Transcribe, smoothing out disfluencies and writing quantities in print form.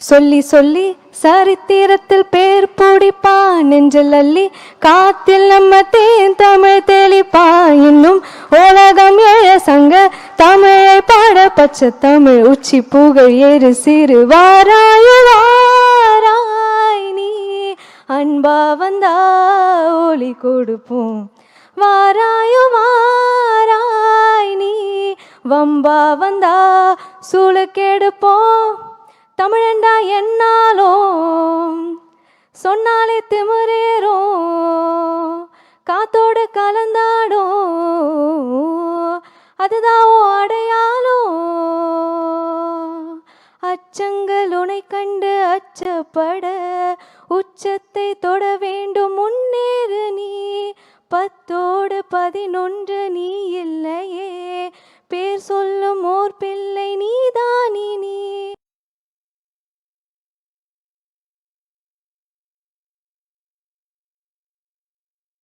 சொல்லி சொல்லி சரித்திரத்தில் பேர் பிடிப்பான் நெஞ்சில் அள்ளி காத்தில் நம்ம தேன் தமிழ் தெளிப்பான் இன்னும் உலகம் ஏழ சங்க தமிழை பாட பச்சை தமிழ் உச்சி புகழ் ஏறு சிறு வாராய் நீ அன்பா வந்தா ஒளி கொடுப்போம் வாராய் நீ வம்பா வந்தா சூளுக்கெடுப்போம் தமிழண்டா என்னாலும் சொன்னாலே திமிரேறும் காத்தோடு கலந்தாடும் அதுதான் அடையாளம் அச்சங்கள் உனை கண்டு அச்சப்பட உச்சத்தை தொட வேண்டும் முன்னேறு நீ 10ஓடு 11 நீ இல்லையே பேர் சொல்லும் ஓர் பிள்ளை நீ